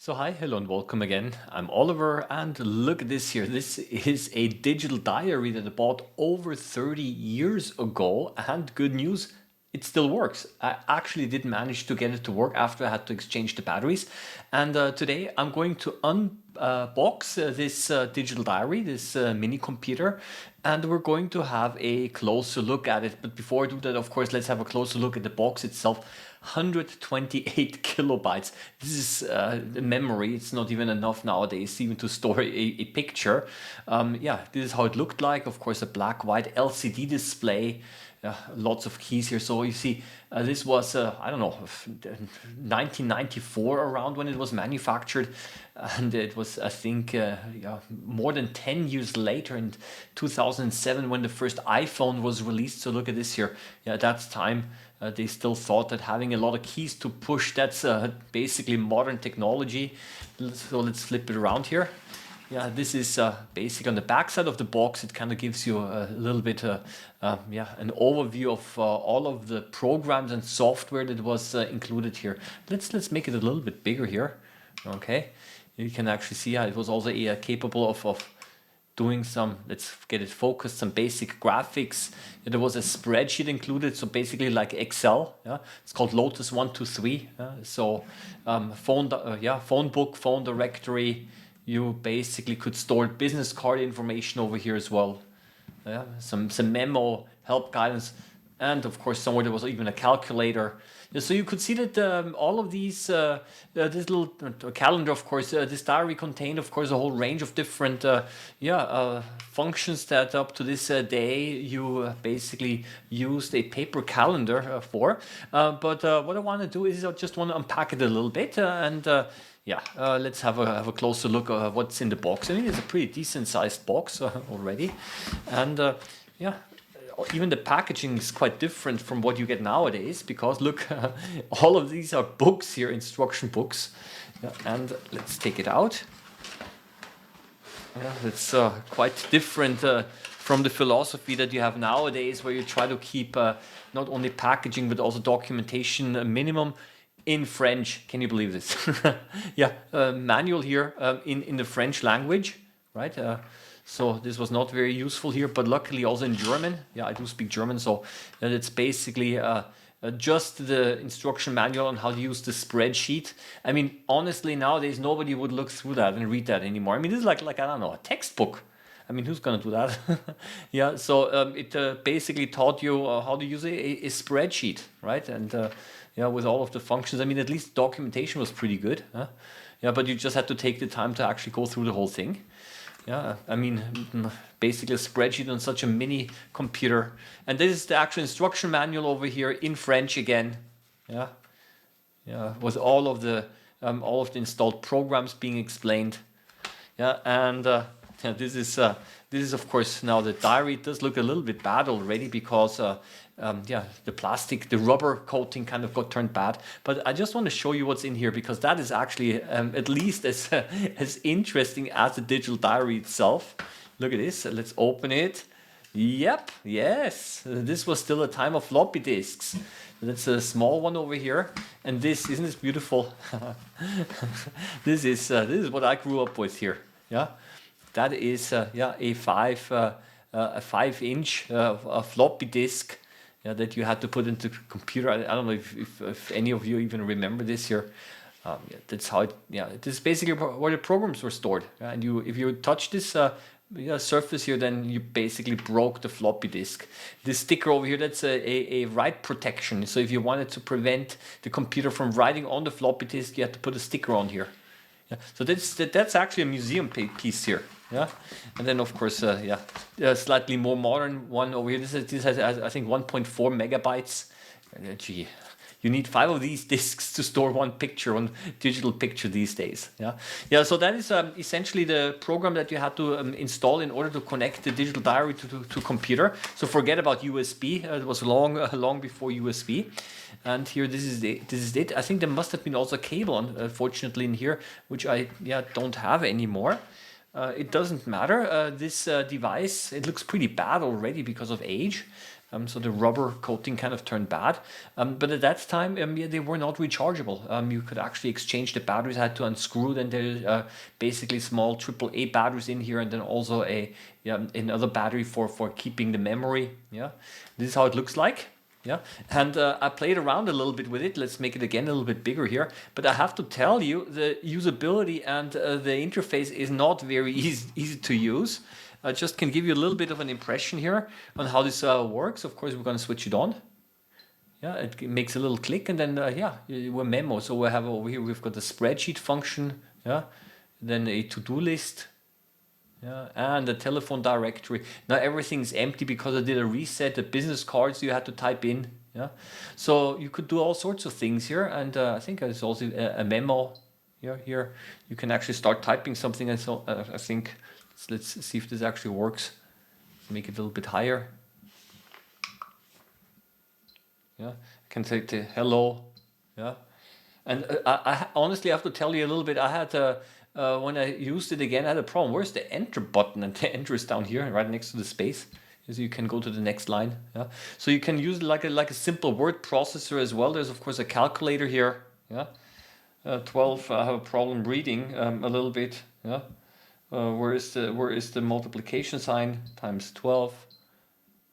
So hi, hello and welcome again. I'm Oliver and look at this here. This is a digital diary that I bought over 30 years ago and good news, it still works. I actually did manage to get it to work after I had to exchange the batteries. And today I'm going to unbox this digital diary, this mini computer, and we're going to have a closer look at it. But before I do that, of course, let's have a closer look at the box itself. 128 kilobytes. This is the memory. It's not even enough nowadays even to store a picture. Yeah, this is how it looked like. Of course, a black-white LCD display. Lots of keys here. So you see, this was, I don't know, 1994 around when it was manufactured. And it was, I think, yeah, more than 10 years later in 2007 when the first iPhone was released. So look at this here. Yeah, that's time. They still thought that having a lot of keys to push, that's basically modern technology. So let's flip it around here. Yeah, this is basically on the back side of the box. It kind of gives you a little bit, yeah, an overview of all of the programs and software that was included here. Let's make it a little bit bigger here. Okay, you can actually see how it was also capable of doing some, let's get it focused, some basic graphics. There was a spreadsheet included, so basically like Excel. Yeah, it's called Lotus 123. So phone book, phone directory. You basically could store business card information over here as well. Yeah, some memo, help guidance, and of course somewhere there was even a calculator. Yeah, so you could see that all of these, this little calendar, of course, this diary contained, of course, a whole range of different, functions that up to this day you basically used a paper calendar for. But what I want to do is I just want to unpack it a little bit yeah, let's have a closer look at what's in the box. I mean, it's a pretty decent sized box already. And yeah, even the packaging is quite different from what you get nowadays because look, all of these are books here, instruction books. Yeah, and let's take it out. Yeah, it's quite different from the philosophy that you have nowadays where you try to keep not only packaging but also documentation minimum. In French, can you believe this? Yeah, manual here in the French language, right? So this was not very useful here, but luckily also in German. Yeah, I do speak German, so it's basically just the instruction manual on how to use the spreadsheet. I mean, honestly, nowadays nobody would look through that and read that anymore. I mean, this is like I don't know, a textbook. I mean, who's gonna do that? Yeah, so it basically taught you how to use a spreadsheet, right? And yeah, with all of the functions. I mean, at least documentation was pretty good. Huh? Yeah, but you just had to take the time to actually go through the whole thing. Yeah, I mean, basically a spreadsheet on such a mini computer. And this is the actual instruction manual over here in French again. Yeah, yeah, with all of the installed programs being explained. Yeah, and yeah, this is of course now the diary. It does look a little bit bad already because yeah, the plastic, the rubber coating kind of got turned bad. But I just want to show you what's in here because that is actually at least as as interesting as the digital diary itself. Look at this. Let's open it. Yep, yes, this was still a time of floppy disks. That's a small one over here, and this isn't this beautiful. This is what I grew up with here. Yeah, that is yeah, a 5-inch floppy disk. Yeah, that you had to put into the computer. I don't know if any of you even remember this here. Yeah, that's how it. Yeah, this is basically where the programs were stored. And if you touch this yeah, surface here, then you basically broke the floppy disk. This sticker over here, that's a write protection. So if you wanted to prevent the computer from writing on the floppy disk, you had to put a sticker on here. Yeah, so that's actually a museum piece here. Yeah, and then of course, yeah, a slightly more modern one over here. This has I think 1.4 megabytes. Gee, you need 5 of these disks to store one picture, one digital picture these days. Yeah, yeah. So that is essentially the program that you had to install in order to connect the digital diary to computer. So forget about USB. It was long before USB. And here, this is it. I think there must have been also a cable, unfortunately, in here, which I don't have anymore. It doesn't matter. This device, it looks pretty bad already because of age. So the rubber coating kind of turned bad. But at that time, yeah, they were not rechargeable. You could actually exchange the batteries. I had to unscrew then the basically small AAA batteries in here, and then also another battery for keeping the memory. Yeah, this is how it looks like. Yeah, and I played around a little bit with it. Let's make it again a little bit bigger here. But I have to tell you, the usability and the interface is not very easy to use. I just can give you a little bit of an impression here on how this works. Of course, we're going to switch it on. Yeah, it makes a little click, and then yeah, we're memo. So we have over here, we've got the spreadsheet function. Yeah, then a to-do list. Yeah, and the telephone directory. Now everything's empty because I did a reset. The business cards you had to type in. Yeah, so you could do all sorts of things here, and I think there's also a memo. Here you can actually start typing something, and so I think let's see if this actually works. Make it a little bit higher. Yeah, I can say the hello. Yeah, and I honestly have to tell you a little bit. I had when I used it again, I had a problem. Where's the enter button? And the enter is down here, right next to the space. So you can go to the next line. Yeah. So you can use it like a simple word processor as well. There's of course a calculator here. Yeah. 12. I have a problem reading a little bit. Yeah. Where is the multiplication sign? Times 12.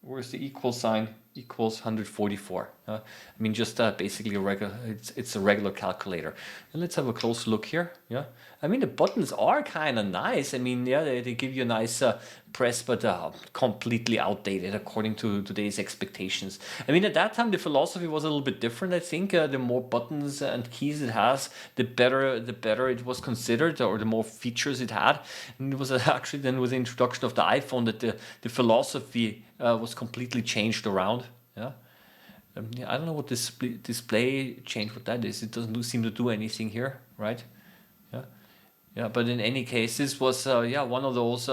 Where's the equal sign? Equals 144. I mean, just basically a regular. It's a regular calculator. And let's have a close look here. Yeah, I mean the buttons are kind of nice. I mean, yeah, they give you a nice press, but completely outdated according to today's expectations. I mean, at that time the philosophy was a little bit different. I think the more buttons and keys it has, the better it was considered, or the more features it had. And it was actually then with the introduction of the iPhone that the philosophy was completely changed around. Yeah. Yeah, I don't know what this display change, what that is. It doesn't seem to do anything here, right? Yeah, yeah. But in any case, this was yeah, one of those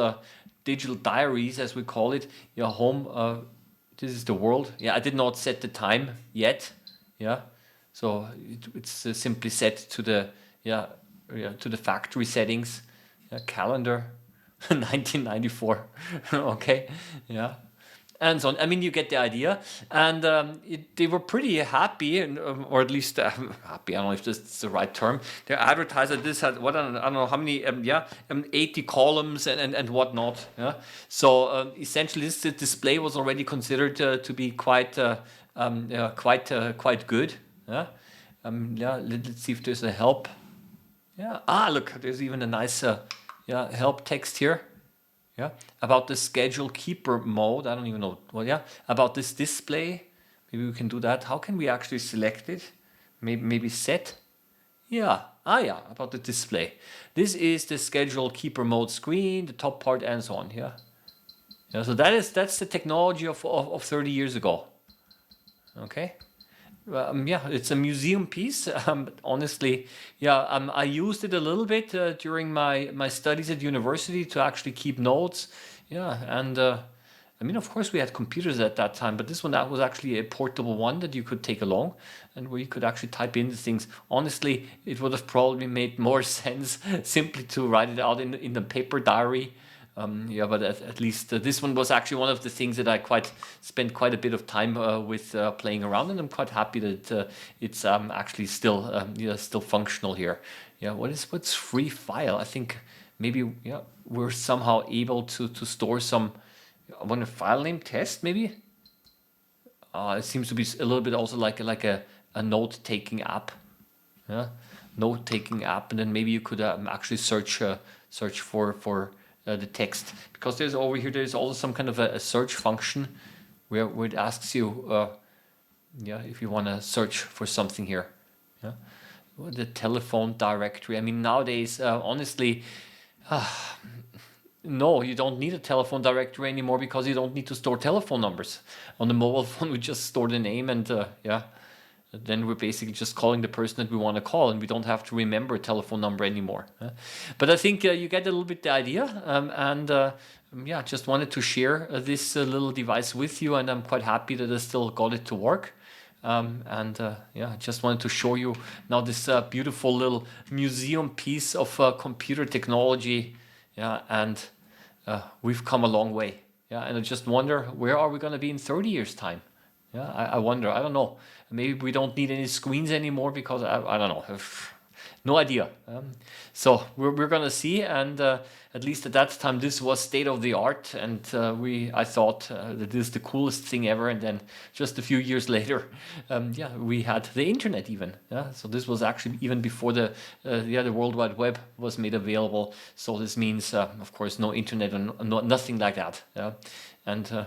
digital diaries, as we call it. Your home. This is the world. Yeah, I did not set the time yet. Yeah, so it's simply set to the to the factory settings. Yeah, calendar, 1994. Okay, yeah. And so on. I mean, you get the idea. And they were pretty happy, or at least happy. I don't know if this is the right term. They advertised that this had, what, I don't know how many, 80 columns and whatnot. Yeah. So essentially, this display was already considered to be quite good. Yeah. Yeah. Let's see if there's a help. Yeah. Ah, look, there's even a nice help text here. Yeah, about the schedule keeper mode. I don't even know. Well, yeah, about this display. Maybe we can do that. How can we actually select it? Maybe set. Yeah. Ah, yeah. About the display. This is the schedule keeper mode screen, the top part, and so on. Yeah. Yeah. So that's the technology of 30 years ago. Okay. Yeah, it's a museum piece. Honestly, yeah, I used it a little bit during my studies at university to actually keep notes. Yeah, and I mean, of course, we had computers at that time, but this one that was actually a portable one that you could take along, and where you could actually type in the things. Honestly, it would have probably made more sense simply to write it out in the paper diary. Yeah, but at least this one was actually one of the things that I spent quite a bit of time with playing around, and I'm quite happy that it's actually still functional here. Yeah, what's free file? I think maybe we're somehow able to store some. I want a file name test maybe. It seems to be a little bit also like a note taking app. Yeah, note taking app, and then maybe you could actually search for the text, because there's also some kind of a search function where it asks you if you want to search for something here. Yeah, the telephone directory. I mean, nowadays honestly, no, you don't need a telephone directory anymore, because you don't need to store telephone numbers. On the mobile phone we just store the name, and then we're basically just calling the person that we want to call, and we don't have to remember a telephone number anymore. But I think you get a little bit the idea, and just wanted to share this little device with you, and I'm quite happy that I still got it to work. I just wanted to show you now this beautiful little museum piece of computer technology. Yeah, and we've come a long way. Yeah, and I just wonder, where are we going to be in 30 years time? Yeah, I wonder. I don't know. Maybe we don't need any screens anymore, because I don't know. No idea. So we're gonna see, and at least at that time, this was state of the art, and I thought that this is the coolest thing ever. And then just a few years later, yeah, we had the internet even. Yeah, so this was actually even before the World Wide Web was made available. So this means, of course, no internet and nothing like that. Yeah, and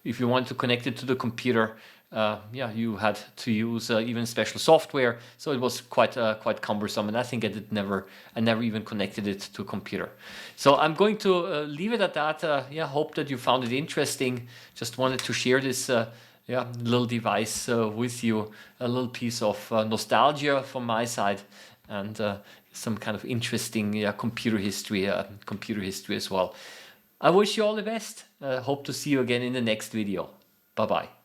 if you want to connect it to the computer, yeah, you had to use even special software, so it was quite cumbersome, and I think I never even connected it to a computer. So I'm going to leave it at that. Yeah, hope that you found it interesting. Just wanted to share this yeah, little device with you, a little piece of nostalgia from my side, and some kind of interesting computer history as well. I wish you all the best. Hope to see you again in the next video. Bye bye.